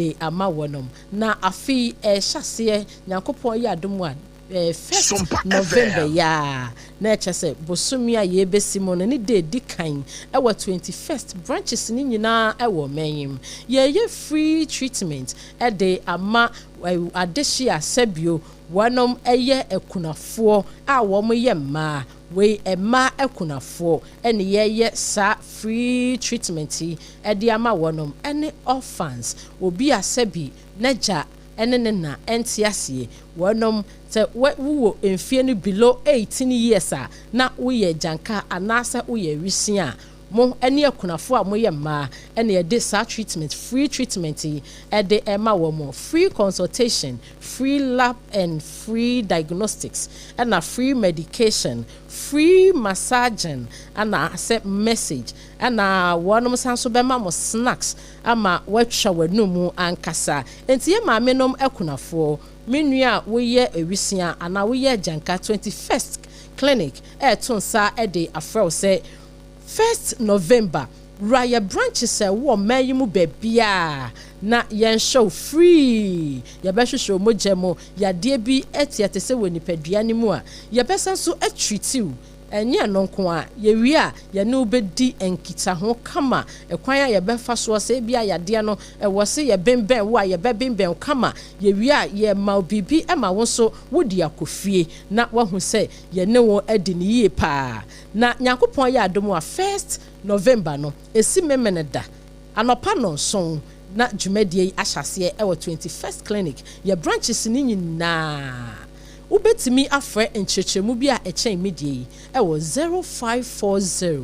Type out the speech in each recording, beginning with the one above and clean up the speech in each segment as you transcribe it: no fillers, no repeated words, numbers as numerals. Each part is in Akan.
de ama wonom na afi hyase Nyankopon ye adom a 1st November ya na chese bosumi a ye besimo no ni de dikan e wa 21st branches ni nyina e wo menyim ye free treatment e de ama adehia sabio wonom eye ekunafo a wo mo ye ma we ema ekunafo ene ye sa free treatment e de ama wonom ene orphans obi asabi naja ene na entiasie wonom te wo enfie no below 18 years na wo ye janka anasa wo ye wisia mo ene akunafo a mo ye ma ene ye de sa treatment free treatment e de ema wo mo free consultation free lab and free diagnostics and a free medication free massaging and a set message and a one so be ma mo snacks ama watcha wanu mu ankasa enti ye ma menom akunafo menua wo ye ewisia ana wo ye janka 21st clinic tonsa de afro say 1st November Raya branches wo mayimu bebia na yen show free ya be show mojemo ya de bi etiate se woni padua ni mu a ya besa so atreatiu enye nonko a ye wi a ye ne obedi enkita ho kama ekwan a ye be fa so se bia ya de no e wo se ye benben wo a ye be benben kama ye wi a ye ma bibi e ma wo so wodi akofie na wo hu se ye ne wo adi ni yie pa na Nyankopon ya adom a 1st November no esi memeneda anopa no son na dwumadie ahyase e wo 21st clinic ye branches ni nyina ubetimi afre enchechemu bia echen medie e wo 0540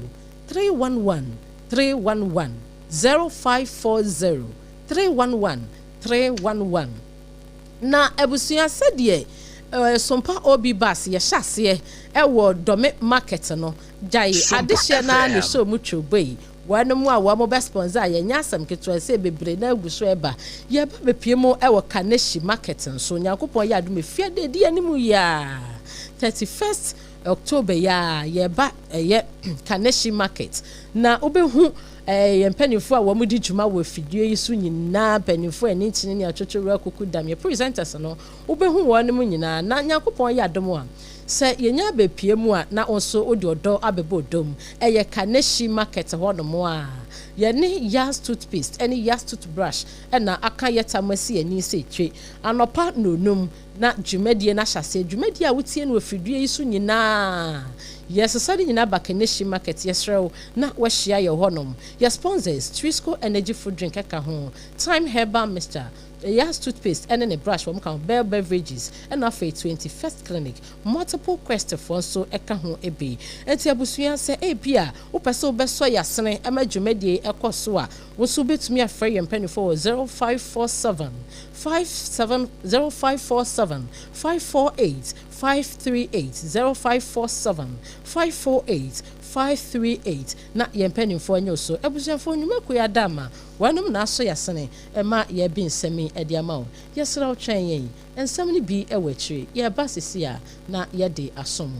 311 311 0540 311 311 na ebusuya sedie sompa obi bas ye hyase e wo dome market no jai adehye na ne so mutwo bai wanu a wo best sponsor ye nyasam ketwa se bebre na aguso eba ye ba bepiemo e wo kaneshi market so Nyankopon ya adum fie de di animu ya 31st October ya ye ba ye kaneshi market na obehu ye mpanifo a wo mudi djuma wo fidie yisu nyina mpanifo ani nchine ne atwotwo akuku dam ye presenters no obehu wo ne nyina na Nyankopon ya adum a se yenya bepie mu a na onso odi odo abebodom eye kaneshi market ho no mo a ye ne Yas toothpaste any Yas toothbrush na aka yetamasi ani se twe anopa nonum na dwumadie na hyase dwumadie a wotie no afidie yisu nyina yes sadi nyina bakaneshi market yesrew na wahia ye honom your sponsors Trisco energy food drink aka ho time herbal mixture Yas toothpaste and then a brush from Bell Beverages and after 21st clinic multiple questions for so eka ho ebe enti abusuya se APPIAH upeso beso yasene ama dwumedie ekoso a wo so betumi afre ye mpani for 0547 0547 548 538 0547 548 538 na ye mpanimfo anyo so abusuafo nyumaku ya dama wanum na so yasene ema ye bi nsemi ede ama o yesra otwen yen ensem ni bi ewachiri ye ba sisi a na ye de asom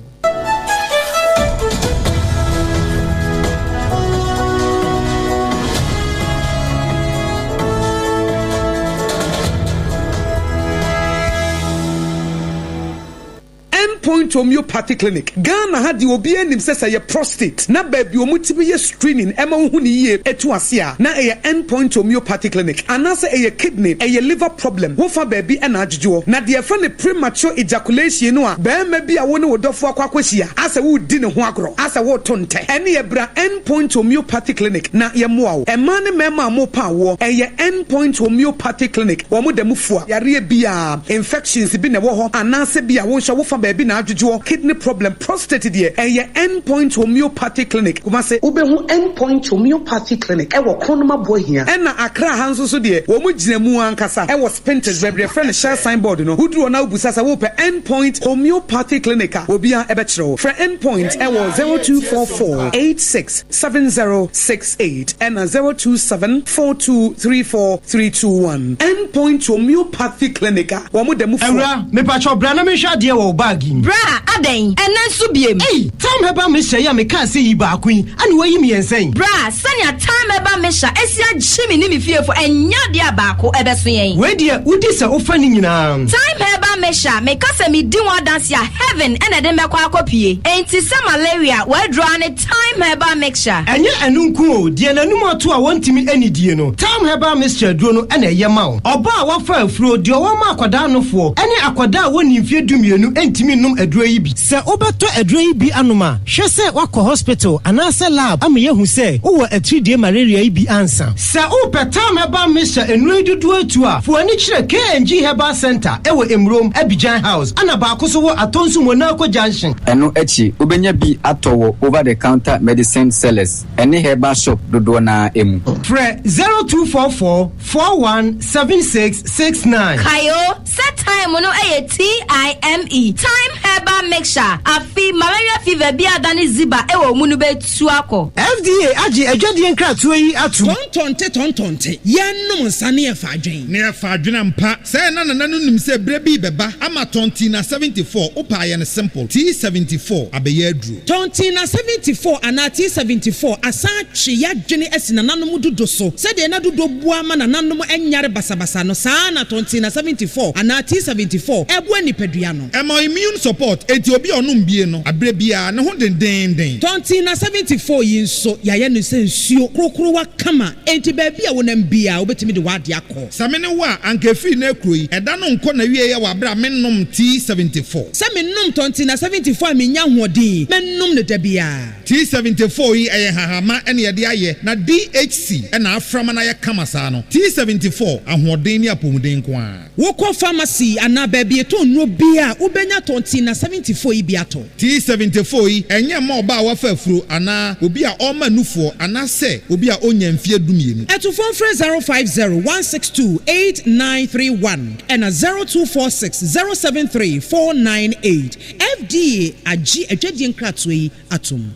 10-point homeopathy clinic. Ghana had the obi enim say ye prostate. Na baby omutibi ye screening ema hu ni ye etu asia. Na ye 10-point homeopathy clinic. Anase ye kidney, ye liver problem. Wo fa baby ena adjujo. Na de fa ne premature ejaculation no a be ma bi a wo ne wodofo akwakwahia. Asa wo di ne ho agro. Asa wo tonte. Ene ye bra 10-point homeopathy clinic. Na ye moa wo. Ema ne mema mo pa wo. Ye 10-point homeopathy clinic. Wo mo dem fua. Yare bia infections bi ne wo ho. Anase bia wo hwa wo fa baby na adjujo kidney problem prostate de. Ye 10-point homeopathy clinic. Kuma se ubehu 10-point homeopathy clinic. E wo konoma boy here. Ena Accra hanso so de. Wo mo gina mu ankasa. E wo Spintex bebre friend share signboard no. Hudru na ubusasa wo pe 10-point homeopathy clinic. Obia e be kire. For 10-point e wo 0244 867068 and 0274234321. 10-point homeopathy clinic. Wo mo dem fu. Ewra me pa cho bra na me hwa de wo bag. Bra Bra, aden, and then subiem. Hey, time heba misha ya me ka say iba queen, and we me ensen. Bra, sanya time heba misha, esia jimi ni mi fie for enya dia baako ebeso yen. We dia udi se ofa ni nyina. Time heba misha, me ka se me di one dance ya heaven and de me kwa akopie. Enti se malaria, we draw ne time heba mixture. Enye enunku dia nanum ato a wontimi ani die no. Time heba mixture duro no na eye ma wo. Oba a wafa afuro dia wo ma akwada nofo. Ene akwada a woni mfie dumienu entimi num aduro yi bi. Se obeto aduro yi bi anoma, hwe se wakọ hospital anase lab ameye hu se wo atridie malaria yi bi ansa. Se ope time heba mixture enu dudu atu a, fo ani kire KNG Herbal Center ewo Emrom Abidjan House ana ba akoso wo atonsu Monaco Junction. Eno echi ubenya bi atowo over the counter medicine sellers. Any herbal shop dodo na emu. Fre 0244 417669. Kayo, set time no TIME. Time heba mixture. Afi malaria fever bi adani ziba ewo munu be tuako. FDA agi adwadie nkratoa yi atu. Tontonte. Yenum nsane efa adwen. Ne efa adwen mpa. Say na nanu nim se bre bi beba ama tonti na 74 opa ye ne simple. T74 abeye adru. Tonti na 74 ana T74 asan twe ya dwene esina nanom dodo so. Se de na dodo bua ma na nanom enyare basabasa no saa na tonti na 74 ana T74 ebu anipadua no. Ema immune support enti obi onum bie no abre bia ne ho den. Tonti na 74 yi nso ya ye no se nsuo krokro wa kama enti ba bia wonam bia obetimi de wade akọ. Samene wa ankefi na ekroyi eda no nko na wie ye wa bra mennom T74. Se mennom tonti na 74 menya hoɔden mennom ne da bia. T74 yi eye hahama ene ye de aye na DHC ena aframa na ye kama saa no. T74 ahoɔden ni apomuden ko a. Wokɔ pharmacy ana ba bia to nro bia ubenya tonti na 74 yi bia to. T74 yi enye ma oba wa fa afuro ana obi a ɔma nufuo ana se obi a onya mfie dumienu. Eto phone 05016289931 and 02460734998. FDA agi adwadie nkratoa yi atom.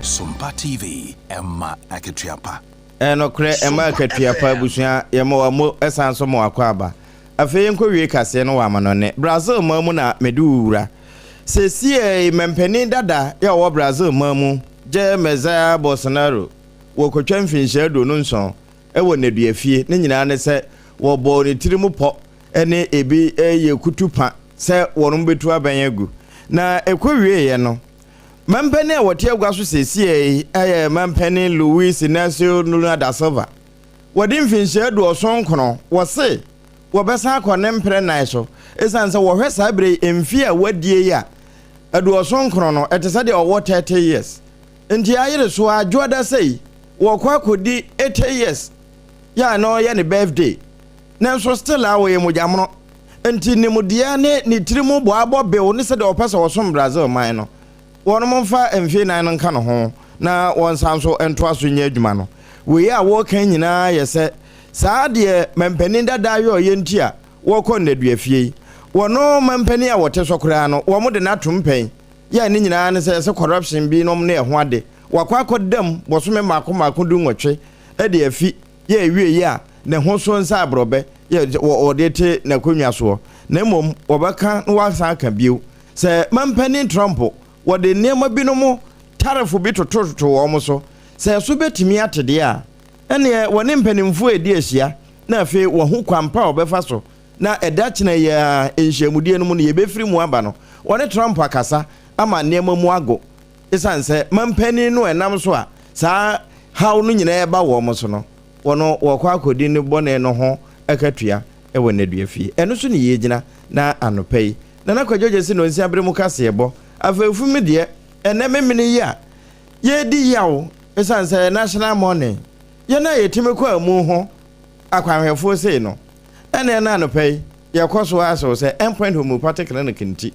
SOMPA TV Emma Aketiapa. Enokre Emma Aketiapa busua yemo mo esanso mo akwaba. Afei nko wie kase no wa manone. Brazil mamu na medura. Sesie mempeni dada ya wo Brazil mamu je meza Bolsonaro. Wo kotwa mfinhye do no nson. Ewo neduafie ne nyina ne se wo bo ne tirimu po ene ebi ye kutupa se worum betu abanyagu. Na ekwowie ye no Mampeni a wote agwa so sesie aye mampeni Luis Inacio Lula da Silva. Wodi mfinhye do osonkono wo se wo besa akone mpre nan so esanse wo hwe sabre emfi a wadie ya do osonkono no etese de owo 30 years. Nti ayire so adwoda sei wo kwa kodi 80 years ya no ye ne birthday. Nanso still awo ye mojamno. Nti ne mudia ne ni tirimu bo abobe ne se de opesa wo som Brazil man no. Wono momfa emfi nan no nka no ho na wonsanso ento aso nya adwuma no we ya wo kan nyina yese saa de mampani dada yo yentia wo ko naduafie wono mampani a wote sokora no wo mo de na tumpen ya ni nyina ne se corruption bi no na eho ade wakwa kodam bosome mako du nwotwe e de afi ya ewie ya ne ho so nsa abrobe ya odete na konwa so na mom wobaka no wasa ka biu se mampani Trump wode nema binomo tarifu bi tototo wo mo so se so betimi atede a ene wone mpanimfo edi ahia na afi wo ho kwampa obefa so na eda kina ya enhyiamudie no mu ne yebefiri mu aba no wone Trump akasa ama nema mu ago esanse mampani no enam so a saa haw no nyina eba wo mo so no wono wo kwa akodi ne bone no ho akatua ewo naduafie eno so ne yegyina na anopai na nakwajoje si no nsi abre mu kasebo afefu me de enememene ya ye di yawo esanse national money ye na yetime kwa mu ho akwanhwefo sei no ene na anopai ye koso aso se endpoint homeopathic clinic nti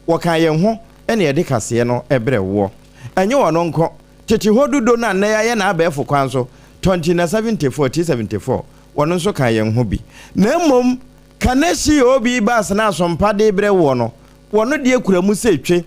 wo kan ye ho ene ye de kase no ebre wo enye wono nko tete hodudo na na ya na abefo kwan so 2074 wono nso kan ye ho bi na mom kaneshi obi bas na asompa de bre wo no wono de akura mu setwe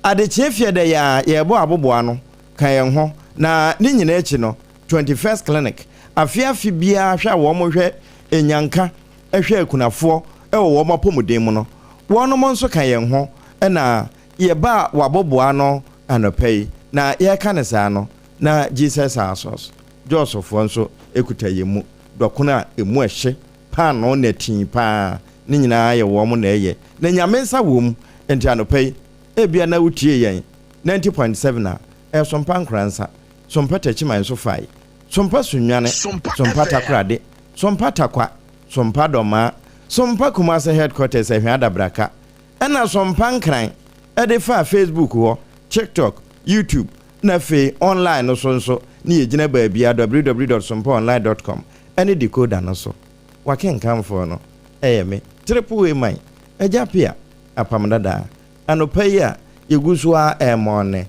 ade chefie de ya yebo aboboa no kan yen ho na ni nyina echi no 21st clinic afiafi bia hwa wo mo hwe enyanka ehwe akunafo ewo wo mapomuden mu no wono mo nso kan yen ho na yeba waboboa no anopai na ye kan sa no na Jesus asos Joseph nso ekuta yemu dokuna emu ehye pa no na tin pa ni nyina ye wo mo na eye na nyamensa wom enti anopai ebia na wutie yen 90.7 na sompa nkransa sompa tachiman so fai sompa sunwane sompa takrade sompa takwa sompa doma sompa kumase headquarters ehwe adabraka ena sompa nkran ede fa Facebook ho TikTok YouTube na fe online no so ni yegina ba bia www.sompaonline.com ene decoder no so wakenkan fo no eyeme triple man AGYA APAM DADAA anopaya yegusua emone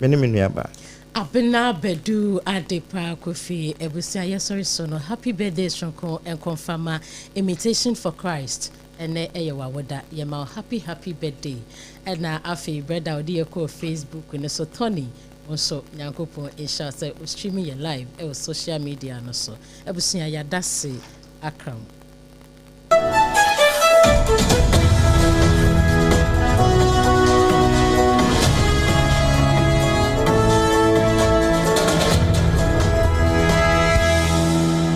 meni menuaba ABENA BADU ADEPA KWOFIE ebusia yesori so no happy birthday shonko and confirm imitation for Christ ene eyewa woda yema happy birthday na afi brother odi ko Facebook ne so Tony also nyankopon insha say streaming your live e social media no so ebusia ya dase akram